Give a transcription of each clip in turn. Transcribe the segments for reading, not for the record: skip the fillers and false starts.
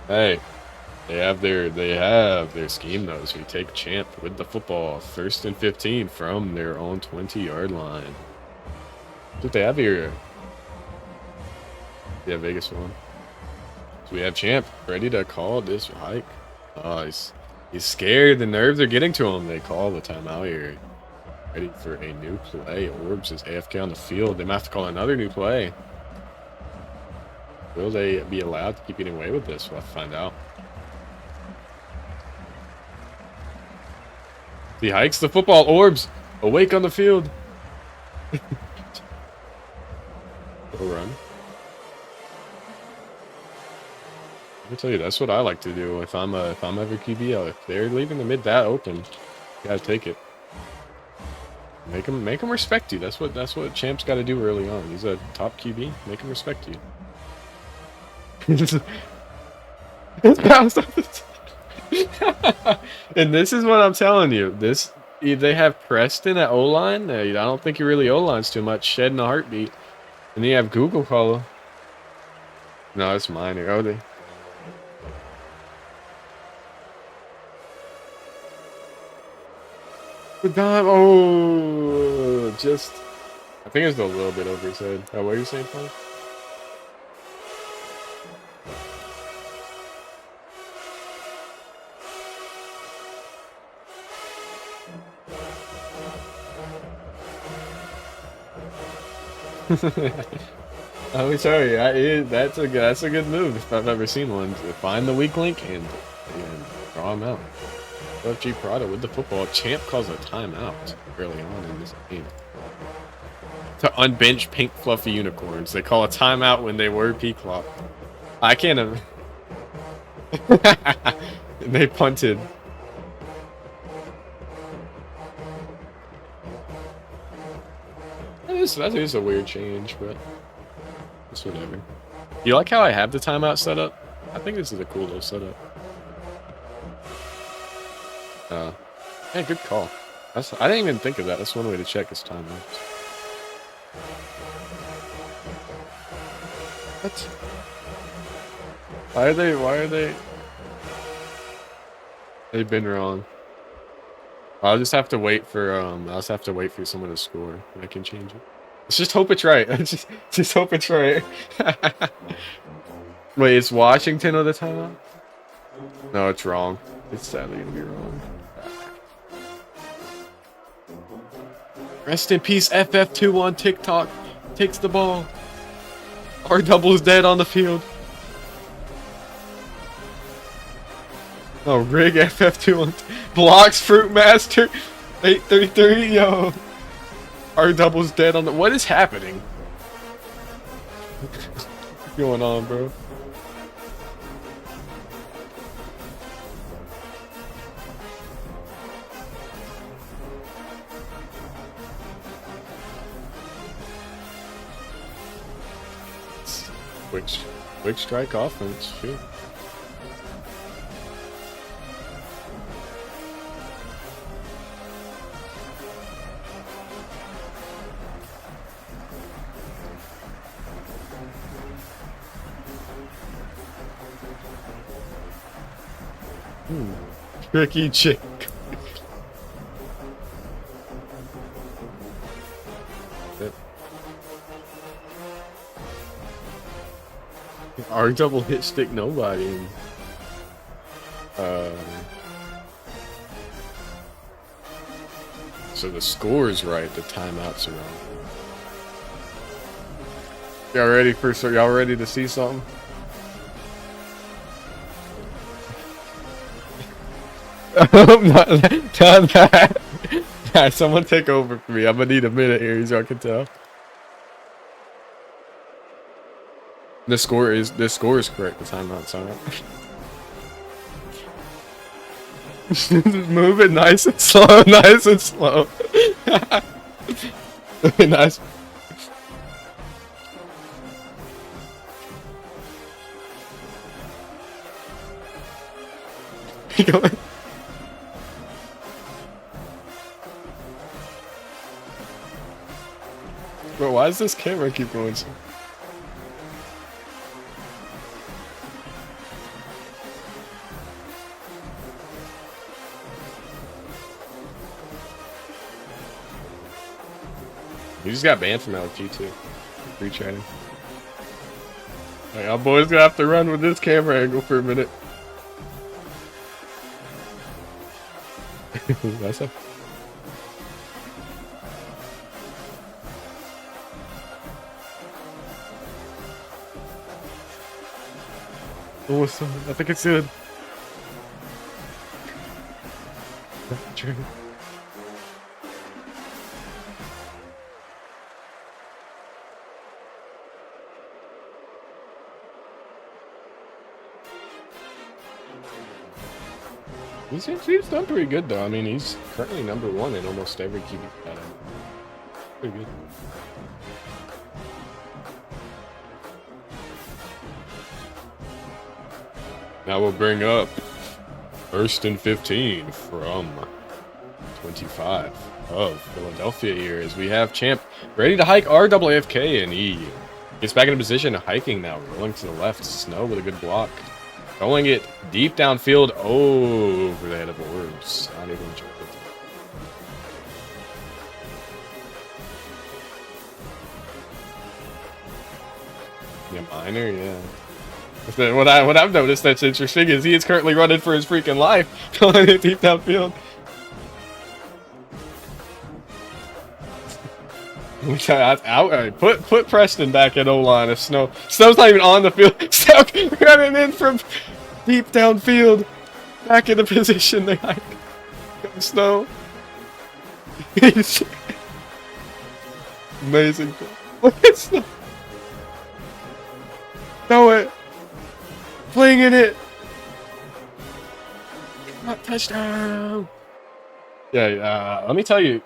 Hey, they have their scheme though. So we take Champ with the football, 1st and 15 from their own 20-yard line. That's what they have here. Yeah, Vegas one. So we have Champ ready to call this hike. Oh, he's scared. The nerves are getting to him. They call the timeout here. Ready for a new play. Orbs is AFK on the field. They might have to call another new play. Will they be allowed to keep getting away with this? We'll have to find out. He hikes the football. Orbs awake on the field. Go run. Let me tell you, that's what I like to do if I'm ever QB. If they're leaving the mid that open, you gotta take it. Make him respect you. That's what Champ's got to do early on. He's a top QB. Make him respect you. It's bounced off the top. And this is what I'm telling you. They have Preston at O-line. I don't think he really O-lines too much. Shed in a heartbeat. And then you have Google Color. No, it's minor. Oh, they. The dime. Oh, just. I think it's a little bit over his head. Oh, what are you saying, Paul? I'm sorry. That's a good move if I've ever seen one. To find the weak link and draw him out. FG Prada with the football. Champ calls a timeout early on in this game. To unbench pink fluffy unicorns. They call a timeout when they were P-Clop. I can't have. They punted. That is a weird change, but it's whatever. You like how I have the timeout set up? I think this is a cool little setup. Yeah, good call. I didn't even think of that. That's one way to check his timeouts. What? Why are they? They've been wrong. I'll just have to wait for someone to score and I can change it. Let's just hope it's right. just hope it's right. Wait, is Washington on the timeout? No, it's wrong. It's sadly gonna be wrong. Rest in peace, FF2 on TikTok. Takes the ball. R double's dead on the field. Oh, Rig FF2 on blocks Fruit Master 833. Yo, R double's dead on the. What is happening? What's going on, bro? Quick strike offense, shoot. Tricky chick. R double hit stick nobody. So the score is right, the timeouts are wrong. Y'all ready to see something? not that. Alright, someone take over for me. I'm gonna need a minute here so I can tell. The score is correct. The timeout's alright. Move it nice and slow, nice and slow. Nice. Bro, why does this camera keep going so? He just got banned from LG too. Free training. Like, our boy's gonna have to run with this camera angle for a minute. That's it. Oh, I think it's good. He's done pretty good though. I mean, he's currently #1 in almost every QB pattern. Pretty good. Now we'll bring up 1st and 15 from 25 of Philadelphia here as we have Champ ready to hike RWFK, and he gets back into position, hiking now, rolling to the left. Snow with a good block. Rolling it deep downfield over the head of Orbs. Not able to jump with it. Yeah, minor, yeah. What I've noticed that's interesting is he is currently running for his freaking life, rolling it deep downfield. Put Preston back at O-line if Snow's not even on the field. Snow running in from deep downfield, back in the position they hike. Snow. Amazing. Look at Snow. Throw it. Flinging it. Not touchdown. Yeah, let me tell you.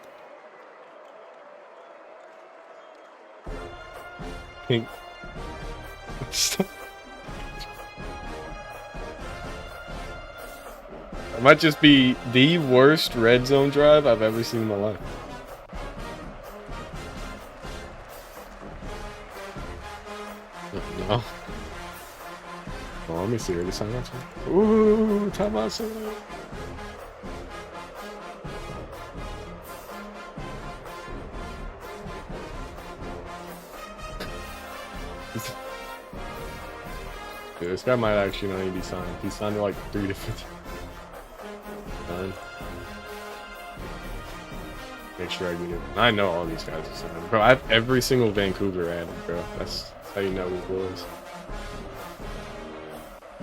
Pink. It might just be the worst red zone drive I've ever seen in my life. No. Oh, let me see. Are these timeouts? Ooh, timeouts. Yeah, this guy might actually not even be signed. He's signed to like 3 different. Make sure I get it. I know all these guys are signed. Bro, I have every single Vancouver ad, bro. That's how you know who it was.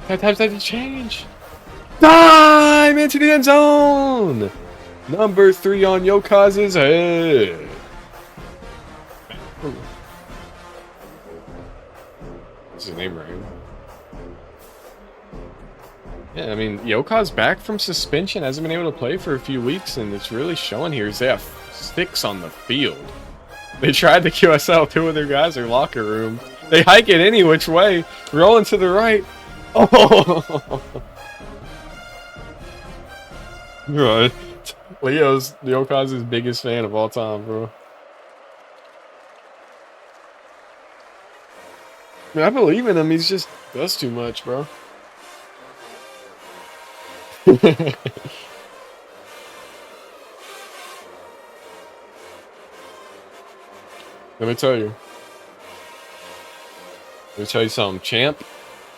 Times had to change. Dime into the end zone. Number 3 on Yokaz's head. What's his name, right? Yeah, I mean, Yokaz back from suspension, hasn't been able to play for a few weeks, and it's really showing here is they have 6 on the field. They tried to QSL 2 of their guys in their locker room. They hike it any which way, rolling to the right. Oh! Right. Leo's Yokaz's biggest fan of all time, bro. I mean, I believe in him, he's just does too much, bro. Let me tell you. Let me tell you something. Champ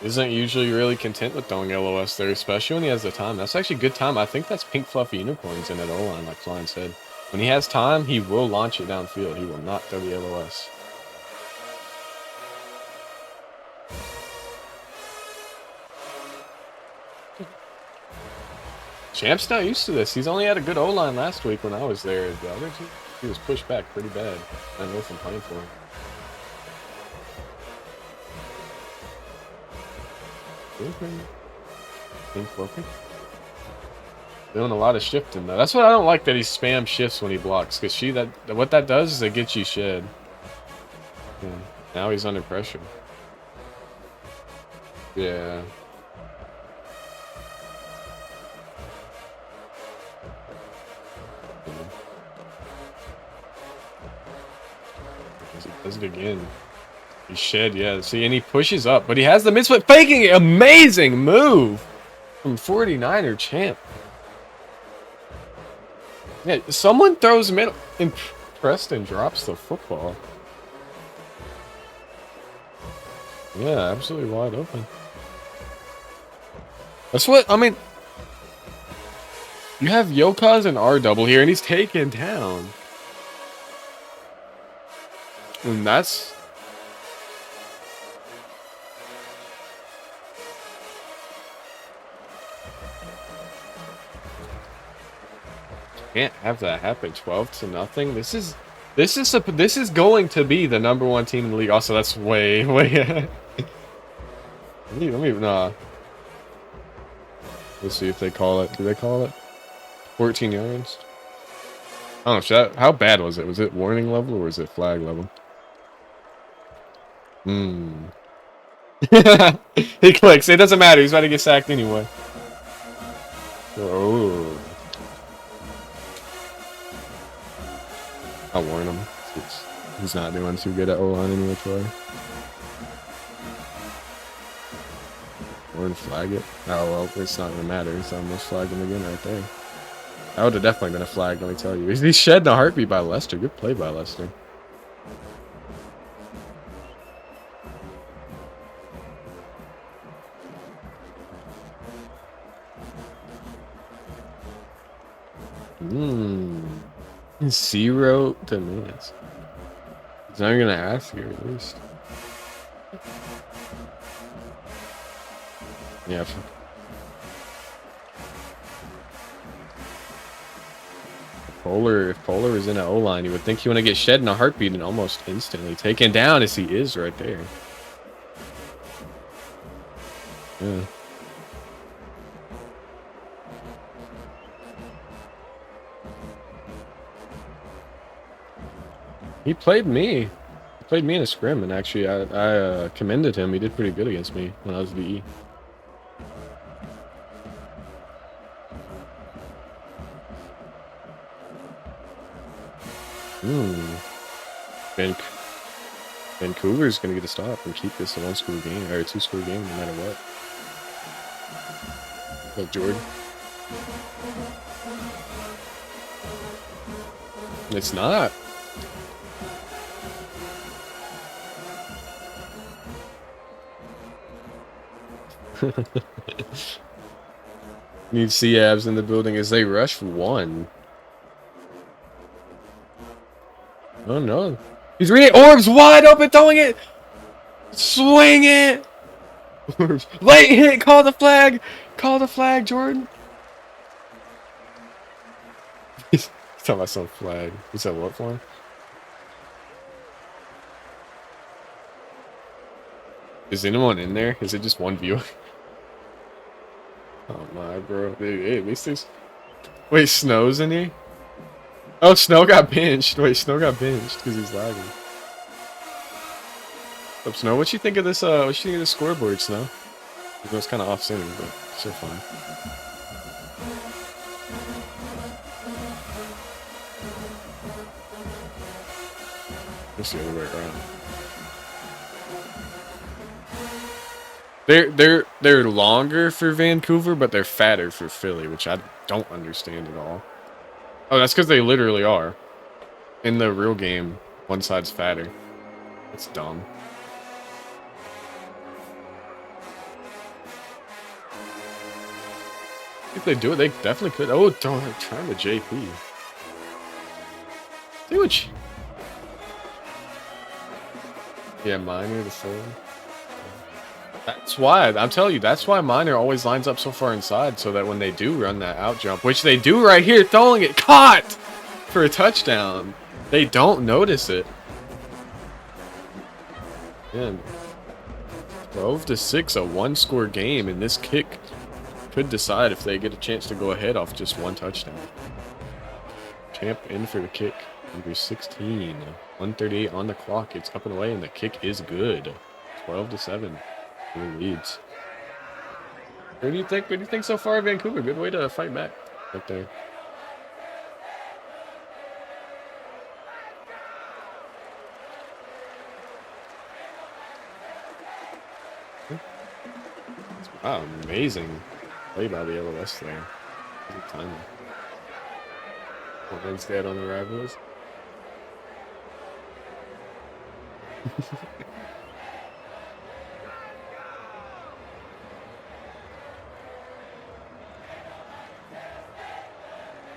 isn't usually really content with throwing LOS there, especially when he has the time. That's actually good time. I think that's pink fluffy unicorns in that O-line, like Klein said. When he has time, he will launch it downfield. He will not throw the LOS. Champ's not used to this. He's only had a good O-line last week when I was there. The other two, he was pushed back pretty bad. I know from playing for him. Pink fluffy. Doing a lot of shifting though. That's what I don't like, that he spam shifts when he blocks. Because what that does is it gets you shed. Yeah. Now he's under pressure. Yeah. He does it again. He shed, yeah. See, and he pushes up, but he has the mid-split faking it. Amazing move from 49er Champ. Yeah, someone throws middle. Preston drops the football. Yeah, absolutely wide open. That's what, I mean, you have Yokaz and R double here, and he's taken down. And that's... Can't have that happen. 12-0. This is going to be the #1 team in the league. Also, that's way. Nah. Let's see if they call it. Do they call it? 14 yards. I don't know. How bad was it? Was it warning level or was it flag level? He clicks. It doesn't matter. He's about to get sacked anyway. Oh. I'll warn him. He's not doing too good at O-line any which way. Warn flag it. Oh, well, it's not going to matter. He's almost flagged him again right there. That would have definitely been a flag, let me tell you. He's shed in a heartbeat by Lester. Good play by Lester. Zero demands. He's not gonna ask you at least. Yeah. If Polar is in an O-line, you would think he want to get shed in a heartbeat and almost instantly taken down as he is right there. Yeah. He played me. He played me in a scrim, and actually I commended him. He did pretty good against me when I was VE. Vancouver's gonna get a stop and keep this a 1-score game or a 2-score game no matter what. Like Jordan. It's not. Need C-abs in the building as they rush 1. Oh no. He's reading Orbs wide open, throwing it! Swing it! Orbs. Late hit, call the flag! Call the flag, Jordan! He's talking about some flag. He said what for him? Is anyone in there? Is it just one viewer? Oh my, bro. Hey, at least there's... Wait, Snow's in here? Oh, Snow got benched. Wait, Snow got benched because he's lagging. Up, Snow. What you think of this? What you think of this scoreboard, Snow? It was kind of off center, but still fine. It's the other way around. They're longer for Vancouver, but they're fatter for Philly, which I don't understand at all. Oh, that's because they literally are. In the real game, one side's fatter. It's dumb. If they do it, they definitely could. Oh, darn, trying to JP. See what you... Yeah, Minor the third. That's why, I'm telling you, that's why Minor always lines up so far inside, so that when they do run that out jump, which they do right here, throwing it, caught for a touchdown, they don't notice it. Man, 12-6, a 1-score game, and this kick could decide if they get a chance to go ahead off just 1 touchdown. Champ in for the kick, number 16, 138 on the clock. It's up and away, and the kick is good. 12-7. Leads. What do you think? What do you think so far, Vancouver? Good way to fight back right there. Wow, amazing play by the LOS there. Good timing. What Vince got on the Rivals?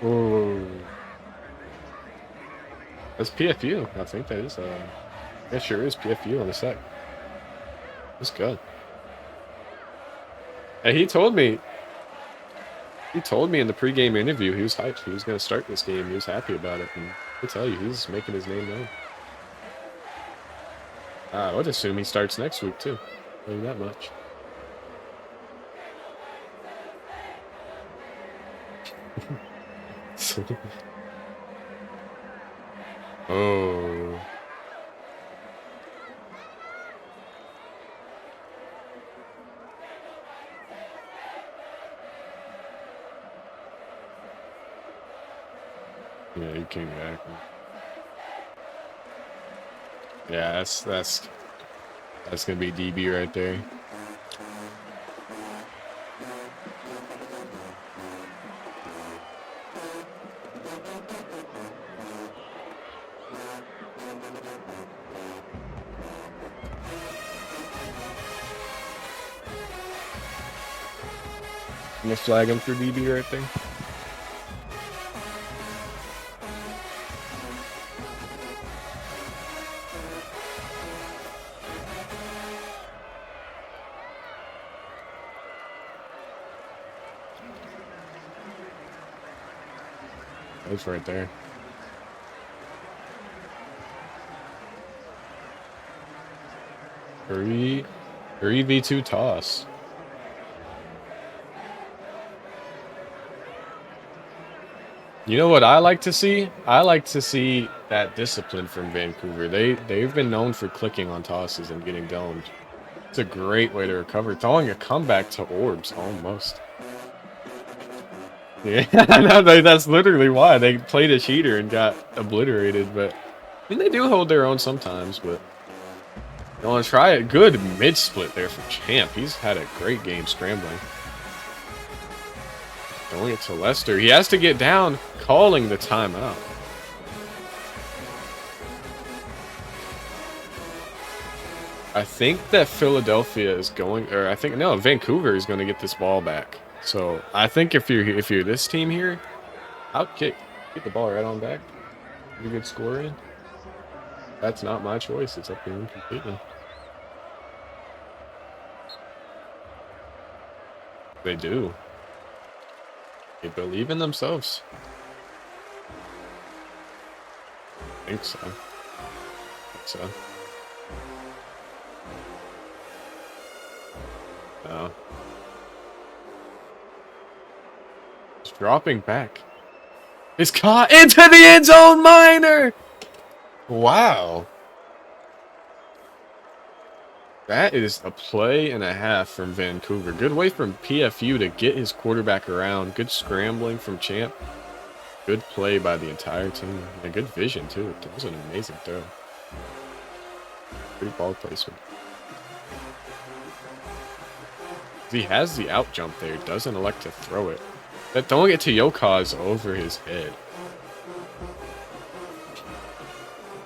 Oh, that's PFU. I think that is. Yeah, sure is PFU on the sec. That's good. Hey, he told me. He told me in the pregame interview he was hyped. He was going to start this game. He was happy about it. And I tell you, he's making his name known. I would assume he starts next week too. Tell you that much. Oh. Yeah, he came back. Yeah, that's gonna be DB right there. I'm gonna flag him for DB right there. That's right there. 3v2 toss. You know what I like to see? I like to see that discipline from Vancouver. They've been known for clicking on tosses and getting domed. It's a great way to recover. Throwing a comeback to orbs almost. Yeah, no, that's literally why they played a cheater and got obliterated. But I mean, they do hold their own sometimes. But you want to try it? Good mid split there for Champ. He's had a great game scrambling. Throwing it to Lester. He has to get down, calling the timeout. I think that Philadelphia is going, or I think no, Vancouver is going to get this ball back. So I think if you're this team here, I'll get the ball right on back. Get a good score in. That's not my choice. It's up to him completely. They do. They believe in themselves. I think so. No. Just dropping back. It's caught into the end zone, Minor! Wow. That is a play and a half from Vancouver. Good way from PFU to get his quarterback around. Good scrambling from Champ. Good play by the entire team. And good vision, too. That was an amazing throw. Good ball placement. He has the out jump there. Doesn't elect to throw it. That throwing it to Yokaz over his head.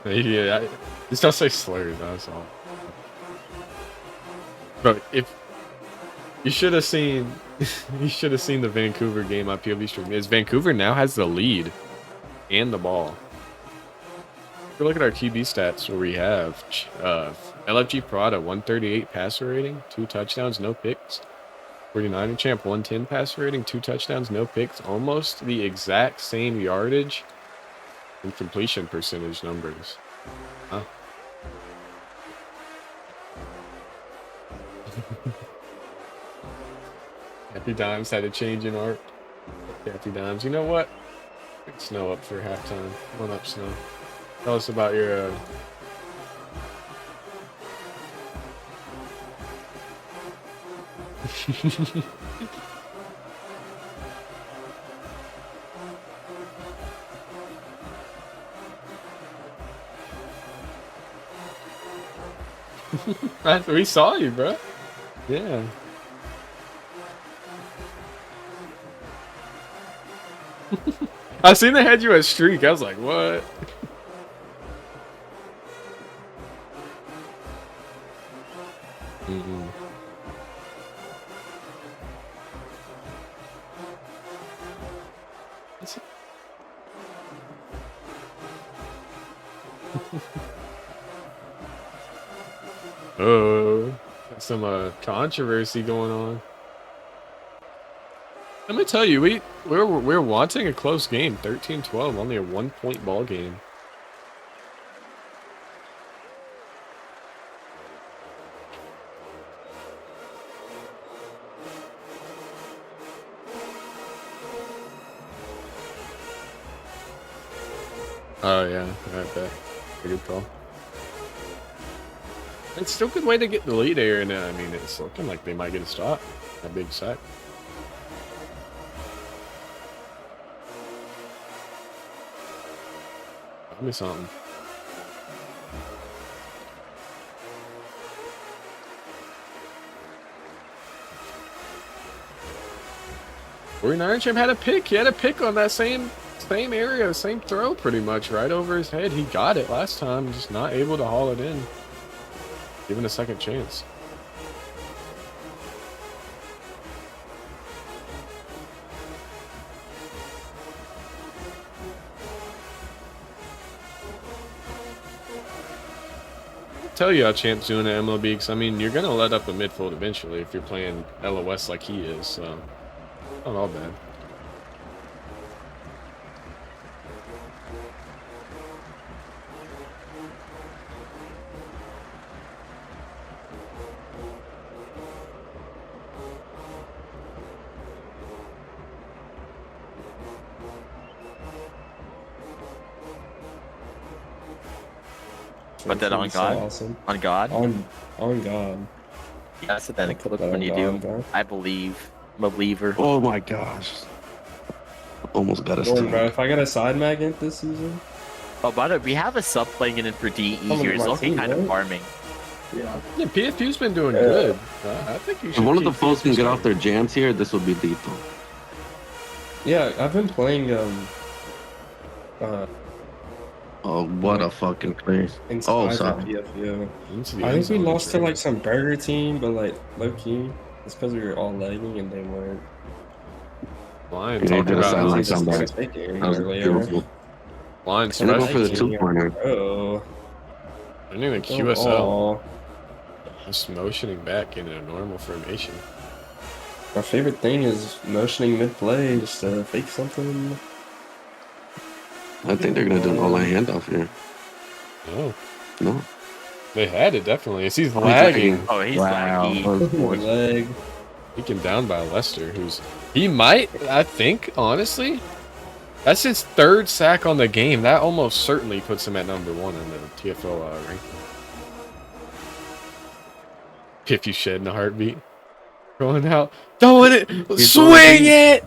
Yeah, just don't say slurs, that's all. But if you should have seen, you should have seen the Vancouver game on POV stream. Is Vancouver now has the lead and the ball. If we look at our QB stats, where we have LFG Prada 138 passer rating, 2 touchdowns, no picks. 49er Champ 110 passer rating, 2 touchdowns, no picks. Almost the exact same yardage and completion percentage numbers. Huh. Happy Dimes had a change in art. Happy Dimes. You know what? Pick Snow up for halftime. Come on up, Snow. Tell us about your we saw you, bro. Yeah. I seen they had you at streak. I was like, what? Oh, some controversy going on. Let me tell you, we're wanting a close game. 13-12, only a 1-point ball game. Oh yeah, I bet. A good call. It's still a good way to get the lead here, and I mean, it's looking like they might get a stop. A big sack. Tell me something. '49 champ had a pick. He had a pick on that same area, same throw, pretty much right over his head. He got it last time, just not able to haul it in. Given a second chance. I'll tell you how Champ's doing at MLB, because I mean, you're gonna let up a midfield eventually if you're playing LOS like he is, so not all bad. Put that on God. Awesome. On God. On God. Yeah, that's what that Put that when on you God, do. bro. I believe. I'm a believer. Oh my gosh. Almost got us. Jordan, bro, if I got a side magnet this season, Oh, by the way, we have a sub playing it in for DE Coming here. to It's my looking team, kind of right? farming. yeah. Yeah, PFU's been doing Yeah. good. I think you should. If one of the keep foes can PFU get off starting. their jams here, this will be lethal. Yeah, I've been playing Oh, what a fucking play. in Oh, Skies at sorry. PFU. Into the I end think we zone, lost to sure. like some burger team, but like low key, it's because we were all lagging and they weren't. Line Yeah, talking that about sound how like this somebody. is taking That was earlier. beautiful. line And they go for the special. 2-pointer. Oh, Ending the QSL. oh. Just motioning back in a normal formation. My favorite thing is motioning mid play just to fake something. I think they're going to do an all-line handoff here. Oh, No. they had it definitely. As he's Oh, lagging, Oh, he's Wow. laggy. Leg. taken down by Lester, he might, I think, honestly, that's his third sack on the game. That almost certainly puts him at number 1 in the TFL ranking. If you shed in a heartbeat. Going out, throwing it, He's swing going it!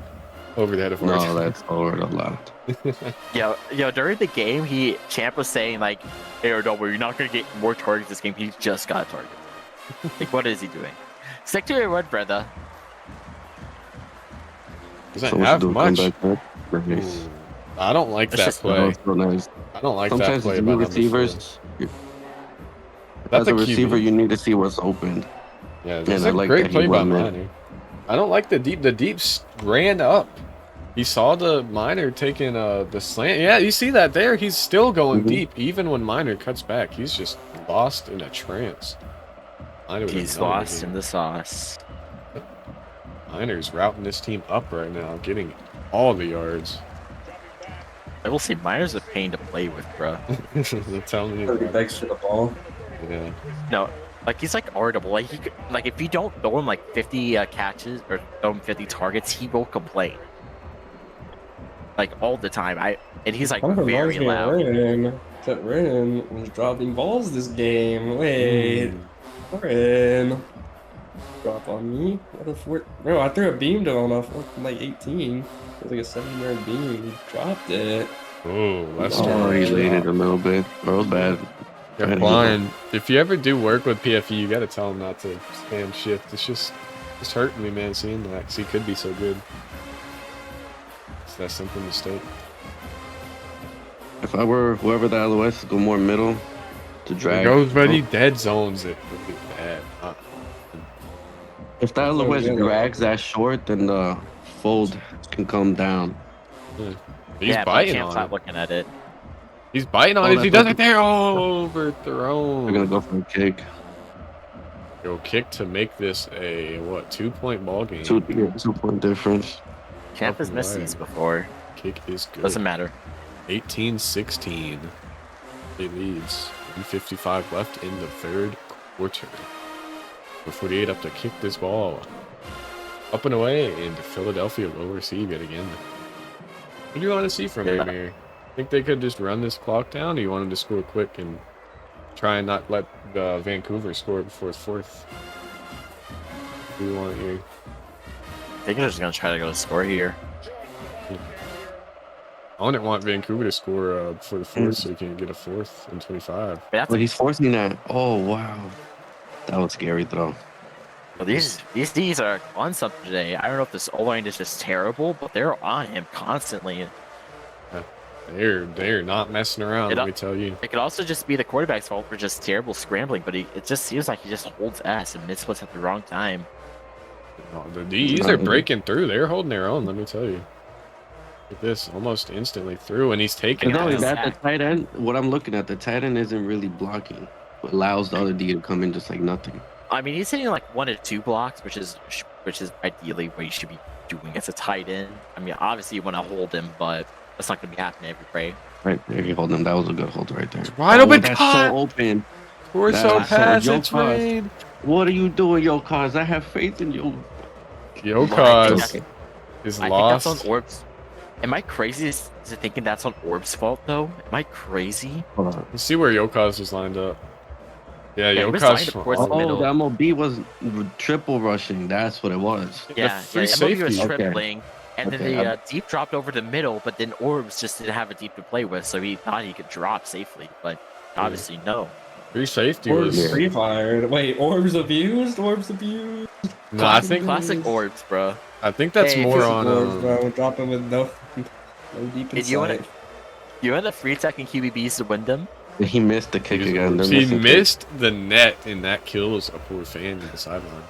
Over the head of No, Hart. that's over a lot. Yo, during the game, Champ was saying like, "Hey, don't worry, you're not gonna get more targets this game. He just got a target. Like, what is he doing? Stick to your word, brother." Doesn't So we should have do a much. comeback there. Nice. Ooh, I don't like That's that just- That play. was so nice. I don't like that Sometimes play as by you number 4. receivers, That's as a a QB. receiver, you need to see what's open. Yeah, that's I a like great that he play by went mid. Miner. I don't like the deep. The deeps ran up. He saw the Miner taking the slant. Yeah, you see that there. He's still going Mhm. deep, even when Miner cuts back. He's just lost in a trance. Miner with He's another lost game. in the sauce. Miner's routing this team up right now, getting all the yards. I will say, Miner's a pain to play with, bro. Tell me. He begs for the ball. Yeah. No, like he's like audible. Like like if you don't throw him like 50 catches or throw him 50 targets, he will complain. Like all the time. And he's like Kind of very reminds me of loud. Ren. That Ren was dropping balls this game. Wait, Ren. Drop on me? What a bro, I threw a beam to him off like 18. It was like a 7-yard beam. He dropped it. Oh, Lester. Oh, he Yeah. laid it a little bit. Bro, it was bad. Yeah, Blind. If you ever do work with PFE, you gotta tell him not to spam shift. It's just hurting me, man, seeing that, 'cause he could be so good. It's that simple mistake. If I were whoever the LOS, go more middle to drag. Goes, but he dead zones it really bad. If the LOS drags that short, then the fold can come down. He's Yeah, but biting Champ's on not it. looking at it. He's biting on Oh, it. He that's does it there. Oh, overthrown. They're gonna go for a kick. Go kick to make this a, what, 2-point ball game. 2 point difference. Champ has missed these before. Kick is good. Doesn't matter. 18-16. It leads. 1:55 left in the third quarter. 48 up to kick this ball. Up and away, and Philadelphia will receive it again. What do you want to see from him here? Think they could just run this clock down, or you want him to score quick and try and not let Vancouver score before it's fourth? What do you want here? I think they're just gonna try to go to score here. I wouldn't want Vancouver to score before the fourth so he can get a fourth and 25. But that's But he's forcing that. Oh wow, that was a scary throw. well, these D's are on something today. I don't know if this O-line is just terrible, but they're on him constantly. They're not messing around, let me tell you. It could also just be the quarterback's fault for just terrible scrambling, but it just seems like he just holds ass and misputs at the wrong time. No, the D's are breaking through. They're holding their own, let me tell you. Look at this, almost instantly through, and he's taking And not only it. that, the tight end. What I'm looking at, the tight end isn't really blocking. But allows the other D to come in just like nothing. I mean, he's hitting like 1 to 2 blocks, which is ideally what you should be doing as a tight end. I mean, obviously you want to hold him, but that's not going to be happening every play. Right there, you hold him. That was a good hold right there. Wide open that's cut! so open. We're so That's so- past Yo, it's Cos. Wade. What are you doing, yo, cuz? I have faith in you. Yo, I think cause that's- is I lost. think that's on Orbs. Am I crazy to thinking that's on Orb's fault, though? Am I crazy? Hold on. Let's see where Yokaz was lined up. Yeah, Yeah, he was lined up Yokaz. towards the middle. Oh, the MOB was triple rushing. That's what it was. Yeah, free yeah, MLB was safety. Okay. tripling, and Okay, then the deep dropped over the middle, but then Orbs just didn't have a deep to play with, so he thought he could drop safely, but obviously no. Free safety Orbs was. free fired. Wait, Orbs abused? Orbs abused? No, I think Classic Orbs, bro. that's Hey, more this is on. Orbs, bro. Dropping with no deep Did you want inside. You had a free tech and QBBs to win them? He missed the kick again. They're He missing missed the net, and that kills a poor fan in the sideline.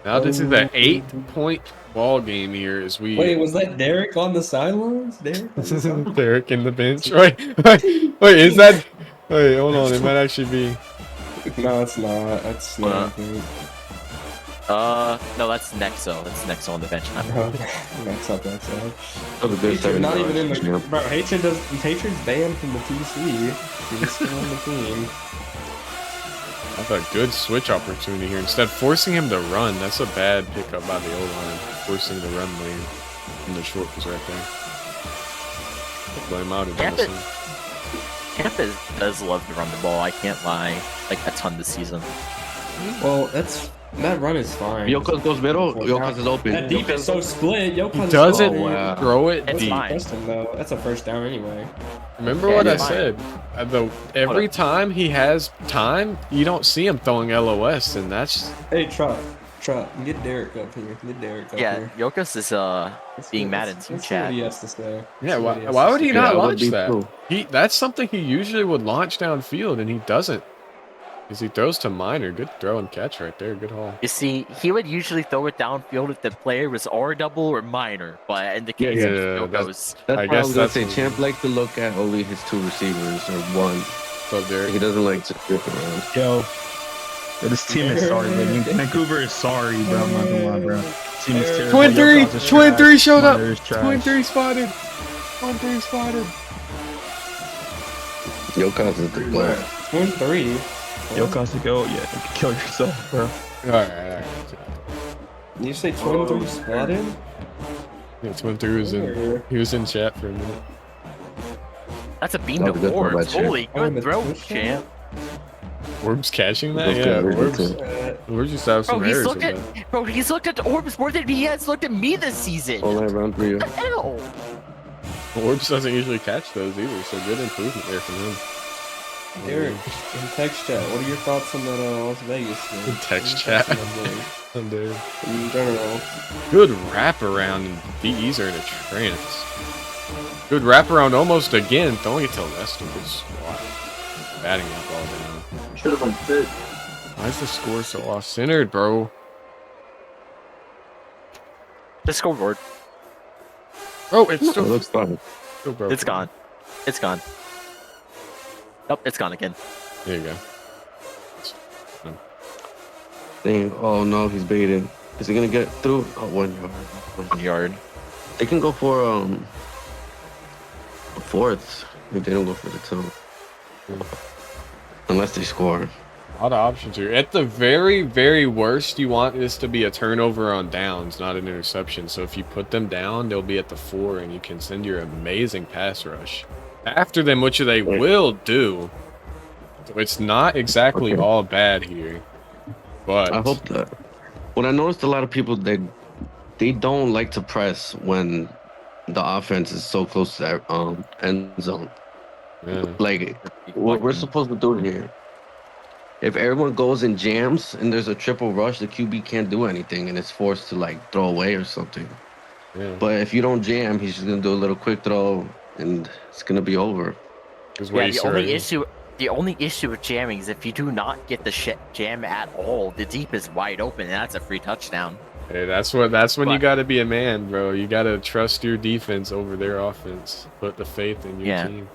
Now this is an 8-point ball game here as we. Wait, was that Derek on the sidelines? Derek? On the sidelines? Derek in the bench. Wait, is that? Wait, hold on. It might actually be. No, it's not. That's not. No, that's Nexo. That's Nexo on the bench now. That's not that sad. That was a good Hatred not even in the. second. Bro, Hatred's banned from the TC. He's still on the team. That's a good switch opportunity here. Instead of forcing him to run, that's a bad pickup by the O-line. Forcing the run lane. And the short was right there. Play him out again. Camp does love to run the ball. I can't lie. Like a ton this season. Well, that run is fine. Yokos goes middle. Yokos is open. That deep is so split. Yo, He doesn't wow. throw it It's deep. fine. Preston, though. That's a first down anyway. Remember Yeah, what I it's fine. said? Every time he has time, you don't see him throwing LOS, and that's Hey, Trot, get Derek up here. Get Derek up Yeah, here. Yokos is Let's being see- mad let's- in let's see chat. what he has to say. yeah. Let's see what he has Why to would he say. not Yeah, that would launch be that? cool. That's something he usually would launch downfield, and he doesn't. Because he throws to Minor. Good throw and catch right there. Good haul. You see, he would usually throw it downfield if the player was R double or minor, but in the case Yeah, of that's- Yokos, That's I why I guess was gonna that's say what- Champ likes to look at only his two receivers or one. So there. He doesn't like to flip around. Yo, this team is sorry, man. Vancouver is sorry, bro. I'm not gonna lie, bro. Team is terrible. Twin three! Yokos is Twin trash. three showed up! Minor is trash. Twin three spotted! Twin three spotted! Yokos is the Where? guy. Twin 3. Yokos to go, yeah, you can kill yourself, bro. Alright. Did you say Twin 3 spotted? Yeah, Twin three was in. He was in chat for a minute. that's a beam That to was a good throw by Orbs. Champ. Holy, Oh, good the throw, touchdown? champ. Orbs catching that? That's Yeah, good, Orbs. too. Orbs just have Bro, some he's errors looked with at that. bro. He's looked at Orbs more than he has looked at me this season. All that round for you. What the hell? Orbs doesn't usually catch those either, so good improvement there from him. Derek, in text chat, what are your thoughts on that Las Vegas thing? In text What are your chat. thoughts on that I'm dead. game? In general. Good wraparound, and DEs are in a trance. Good wraparound almost again, throwing it to Lester. Good squat. Batting that ball down. Should have been fit. Why is the score so off-centered, bro? The scoreboard. Oh, it's It still, looks fun. still broken. It's gone. It's gone. Nope, it's gone again. There you go. Dang. Oh no, he's baited. Is he gonna get through? Oh, 1 yard. 1 yard. They can go for a fourth if they don't go for the two. Unless they score. A lot of options here. At the very, very worst, you want this to be a turnover on downs, not an interception. So if you put them down, they'll be at the 4, and you can send your amazing pass rush after them, which they will do. So it's not exactly all bad here. But I hope that. What I noticed, a lot of people they don't like to press when the offense is so close to that end zone. yeah. Like what we're supposed to do here. If everyone goes in jams and there's a triple rush, the QB can't do anything and it's forced to like throw away or something. Yeah. But if you don't jam, he's just gonna do a little quick throw and it's gonna be over. Yeah, the only issue with jamming is if you do not get the jam at all, the deep is wide open, and that's a free touchdown. Hey, that's when you got to be a man, bro. You got to trust your defense over their offense. Put the faith in your team.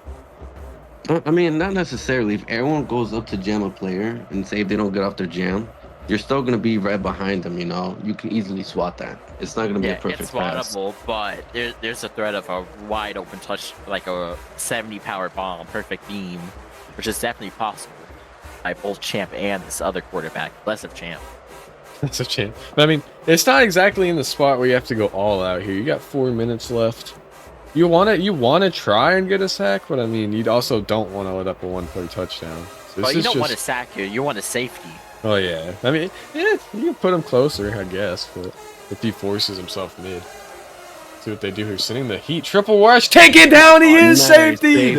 I mean, not necessarily. If everyone goes up to jam a player and say if they don't get off their jam, you're still gonna be right behind them. You know, you can easily swat that. It's not gonna be a perfect it's pass. swattable, but there's a threat of a wide open touch, like a 70 power bomb, perfect beam, which is definitely possible by both Champ and this other quarterback, less of Champ. That's a chance. But I mean, it's not exactly in the spot where you have to go all out here. You got 4 minutes left. You wanna try and get a sack, but I mean, you also don't want to let up a 1-play touchdown. So Well, you don't want a sack here. You want a safety. Oh yeah. I mean, yeah, you can put him closer, I guess, but if he forces himself mid. See what they do here. Sending the heat. Triple rush. Take it down. He is safety.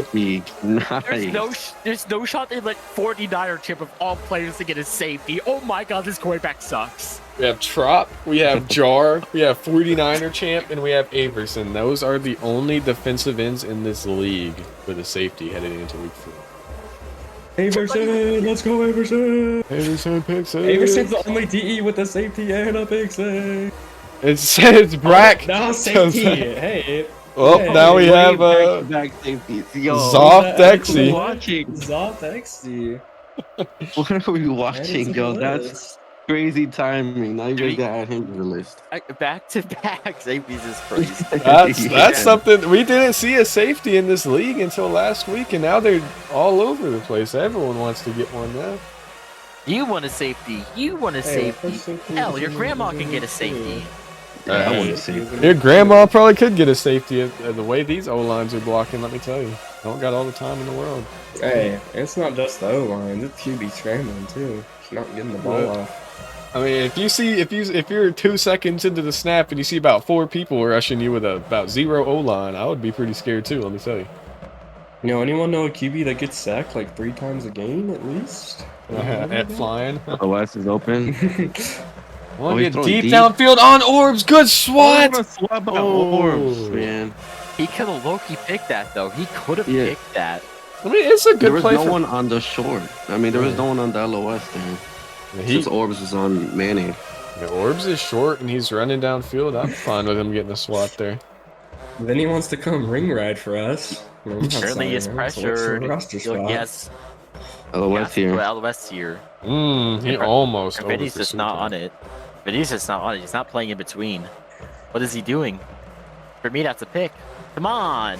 Nice. There's no shot they let 49er Champ of all players to get a safety. Oh my god, this quarterback sucks. We have Trop, we have Jar, we have 49er Champ, and we have Averson. Those are the only defensive ends in this league with a safety heading into week 4. Averson, let's go Averson. Averson picks it. Averson's the only DE with a safety and a pick six. It's Brack. Now safety. Hey. Well, hey, now we have back safety. Yo, Zoff Dexy. watching. Zoff Dexy. What are we watching, yo? That's crazy timing. Now you guys gotta add him to the list. Back to back safeties is crazy. That's something we didn't see a safety in this league until last week, and now they're all over the place. Everyone wants to get one now. You want a safety. You want a safety. Hell, your grandma can get a safety. I want to see. Your grandma probably could get a safety at the way these O-lines are blocking, let me tell you. Don't got all the time in the world. Hey, it's not just the O-line, it's QB scrambling too. She's not getting the ball off. I mean, if you're 2 seconds into the snap and you see about 4 people rushing you with about 0 O-line, I would be pretty scared too, let me tell you. You know, anyone know a QB that gets sacked like 3 times a game at least? At flying. OS is open. Well, get deep downfield on Orbs. Good swat. Orbs, man. He could have low-key picked that, though. He could have picked that. I mean, it's a good play. There was no one on the short. I mean, there was no one on the LOS there. Since Orbs was on Manning. The Orbs is short and he's running downfield. I'm fine with him getting a swat there. Then he wants to come ring ride for us. Surely is pressure. Yes. LOS here. LOS here. He almost. Vinny's just not on it. Vinny's just not on it. He's not playing in between. What is he doing? For me, that's a pick. Come on.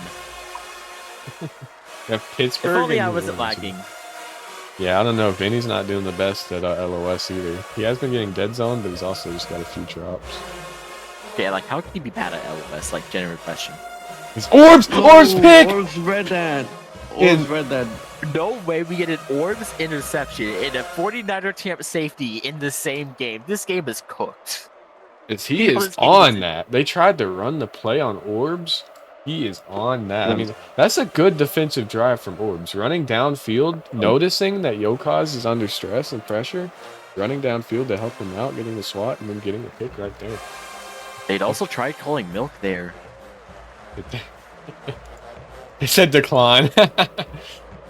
Yeah, Pittsburgh. If only I wasn't lagging. Yeah, I don't know. Vinny's not doing the best at LOS either. He has been getting dead zone, but he's also just got a few drops. Okay, like how can he be bad at LOS? Like, genuine question. He's Orbs pick. Orbs read that. Orbs read that. No way we get an Orbs interception and a 49er Champ safety in the same game. This game is cooked. He is on that. They tried to run the play on Orbs. He is on that. I mean, that's a good defensive drive from Orbs. Running downfield, noticing that Yokaz is under stress and pressure, running downfield to help him out, getting the swat, and then getting the pick right there. They'd also tried calling Milk there. He said decline.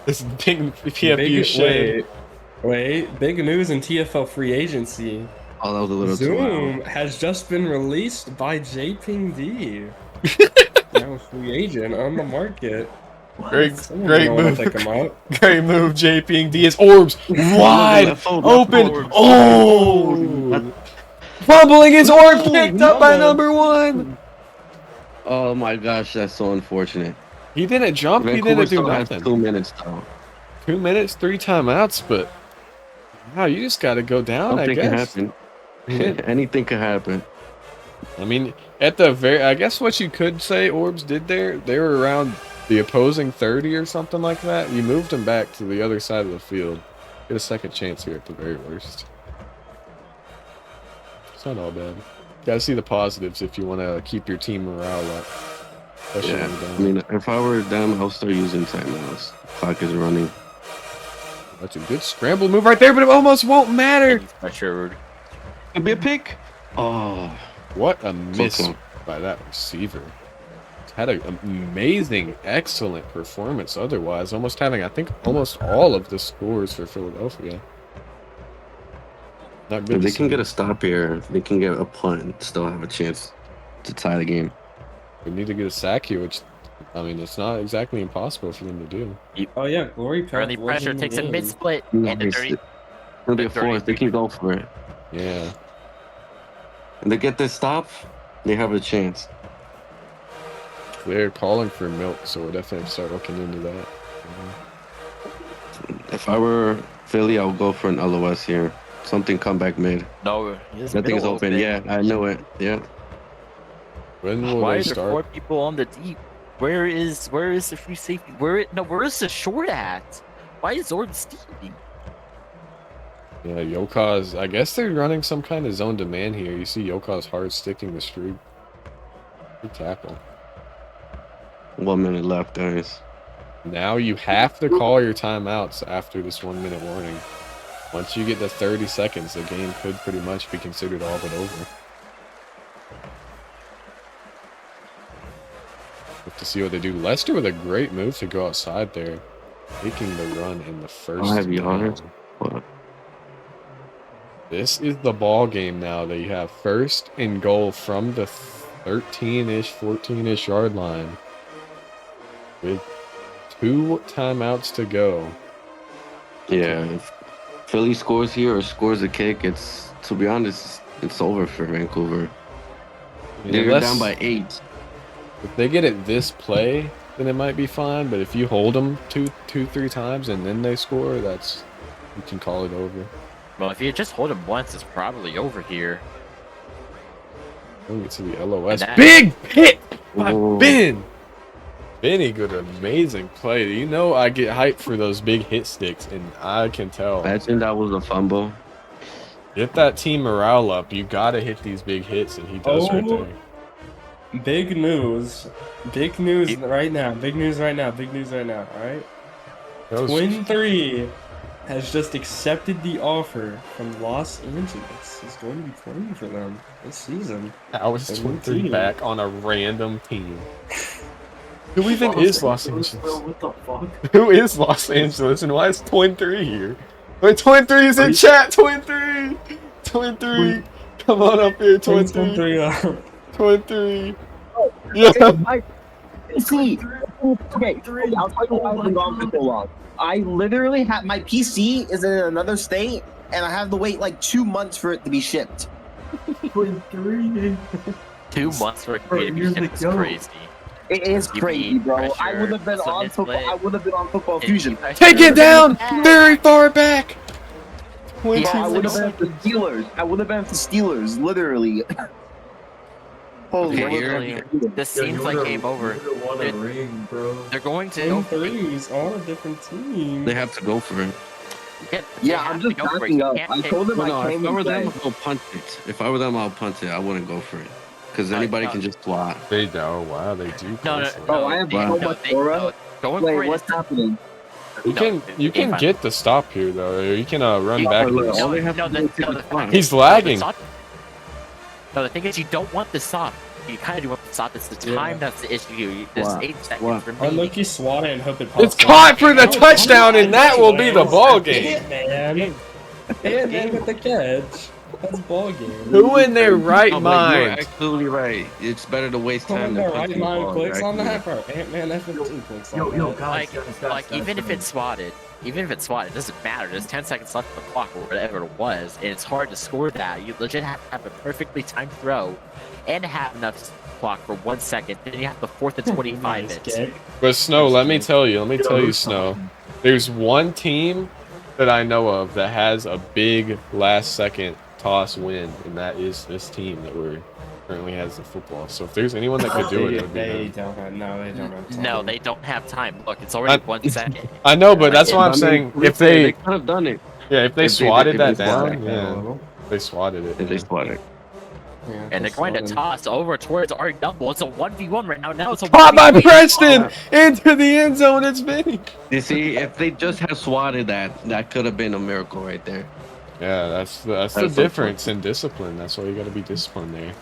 This big PFU shade. Wait, big news in TFL free agency. Oh, that was a little Zoom has just been released by JPD. Now a free agent on the market. Great wanna move. take him out. Great move, JP and Diaz. Orbs wide Left fold, open. left fold. Oh! Fumbling his orb picked up by Mama. #1. Oh my gosh, that's so unfortunate. He didn't jump. He Vancouver didn't do still has nothing. 2 minutes though. 2 minutes, 3 timeouts, but wow, you just got to go down, Something I can guess. happen. Yeah. Anything can happen. I mean, at the very, I guess what you could say Orbs did there, they were around the opposing 30 or something like that. You moved them back to the other side of the field. Get a second chance here at the very worst. It's not all bad. Gotta see the positives if you want to keep your team morale up. Especially Yeah, when you're down. I mean, if I were them, I'll start using timeouts. Clock is running. That's a good scramble move right there, but it almost won't matter. He's pressured. Could be a pick. Oh, What a miss Okay. by that receiver. Had an amazing, excellent performance otherwise. Almost having, I think, almost all of the scores for Philadelphia. Not good. if they to can see. get a stop here, they can get a punt and still have a chance to tie the game. We need to get a sack here, which, I mean, it's not exactly impossible for them to do. Oh yeah, Glory Path Early was pressure in the takes a game. mid split. And the Nice. 30. It'll be a the 30 fourth. They can go for it. Yeah. And they get this stop, they have a chance. They're calling for milk, so we'll definitely start looking into that. If I were Philly, I would go for an LOS here. Something comeback mid. No, his Nothing is middle open. Yeah, I knew it. Yeah. When will Why they are there 4 start? people on the deep? Where is the free safety? Where is the short at? Why is Zord steaming? Yeah, Yoka's, I guess they're running some kind of zone demand here. You see Yoka's hard sticking the streak. Good tackle. 1 minute left, guys. Now you have to call your timeouts after this 1 minute warning. Once you get to 30 seconds, the game could pretty much be considered all but over. Have to see what they do. Leicester with a great move to go outside there, taking the run in the first. 5 yards. down. What? This is the ball game now that you have first and goal from the 13-ish, 14-ish yard line with 2 timeouts to go. Yeah. If Philly scores here or scores a kick, it's, to be honest, it's over for Vancouver. They're Unless- down by 8. If they get it this play, then it might be fine. But if you hold them two, 3 times and then they score, that's you can call it over. Well, if you just hold him once, it's probably over here. We'll get to the LOS. And that- Big hit by Oh. Ben. Benny, good, amazing play. You know I get hyped for those big hit sticks, and I can tell. Imagine that was a fumble. Get that team morale up. You gotta hit these big hits, and he does right Oh. there. Big news. Big news right now. Big news right now. Big news right now. Alright? That was- Twin 3 has just accepted the offer from Los Angeles. He's going to be playing for them this season. How is Every Twin 3 team. back on a random team? Who even is Los Angeles? What the fuck? Who is Los Angeles, and why is Twin 3 here? Wait, Twin 3 is in chat! Twin 3! Twin 3! Come on up here, Twin 3! 3 Twin 3! Yeah! See, okay, I'll tell you why I've been gone for so long. I literally have my PC is in another state, and I have to wait like 2 months for it to be shipped. 2 months for a creative it's crazy. It is You crazy, need bro. I pressure, would have been some on football. misplay. I would have been on Football Fusion. Take it down! Very far back! Twin Yeah, Bro, I 3 would have been the Steelers. I would have been the Steelers, literally. Holy Okay, Literally, this seems like game over. They're going to Twin go for it. 3's on a different team. They have to go for it. They Yeah, have I'm to just go for it. backing You up. can't I take- told them But I no, came if I were to them, play. I'll punt it. If I were them, I'll punt it. I wouldn't go for it. Because No, anybody no. can just swat. They do. Wow, they do. No, no, go for it. Bro, I have they- so no, much they- aura. no, Going for Wait, it what's is happening? You can No, can fine. get the stop here though, or you can run You- back. look, this. all they have to do is no, take the the clock. He's the lagging. stop- No, the thing is, you don't want the stop. You kind of do want the stop. It's the time Yeah. that's the issue. There's Wow. 8 Wow. seconds I remaining. look, you swat it and hope it pops It's up. caught for the touchdown, and that will be the ball game. Man. And then with the catch. That's ball game. Who in their right No, but you're mind? absolutely right. It's better to waste Who time in than their punch right the mind ball. clicks on that, Exactly. bro? Ant-Man F15 clicks on Yo, that. guys, Like even if it's swatted, it doesn't matter. There's 10 seconds left on the clock or whatever it was, and it's hard to score that. You legit have to have a perfectly timed throw and have enough clock for 1 second. Then you have the fourth and 25 Nice it. kick. But Snow, let me tell you, who's Snow. talking? There's one team that I know of that has a big last second toss win, and that is this team that we're currently has the football. So if there's anyone that could do it, it would be They them. don't have, no, they don't have time. No, they don't have time. Look, it's already 1 second. I know, but that's what I I'm mean, saying. to be If fair, they, could have done it yeah, if they if they swatted did- that if they swatted down, that a yeah, little. they swatted it. if they yeah. spot it. Yeah, And they're going to slotted. toss over towards our double. It's a 1v1 right now. Now it's a Caught by 1v3. Preston into the end zone. It's Vinny. You see, if they just had swatted that could have been a miracle right there. Yeah, that's the That's difference in discipline. That's why you got to be disciplined there.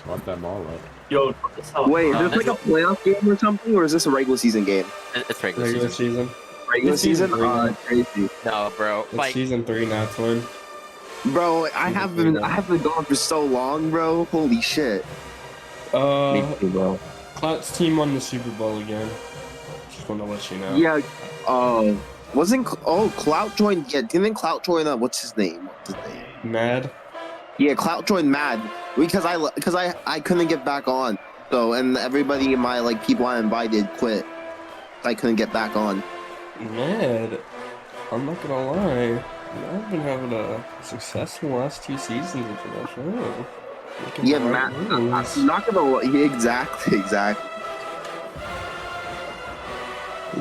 Swat that ball up. Yo, stop. Wait, is Uh, this like a playoff game or something, or is this a regular season game? It's regular Regular season. season. Regular It's season season? three now. Crazy. No, bro. It's Like, season 3 now, Twin. Bro, I haven't gone for so long, bro. Holy shit. Me too, bro. Clout's team won the Super Bowl again. Just want to let you know. Yeah. Clout joined. Yeah, didn't Clout join? What's his name? Mad. Yeah, Clout joined Mad because I couldn't get back on. So and everybody in my people I invited quit. I couldn't get back on. Mad. I'm not gonna lie. I've been having a successful last 2 seasons of the show. Making Yeah, the right Matt. moves. I'm not gonna. Yeah, exactly.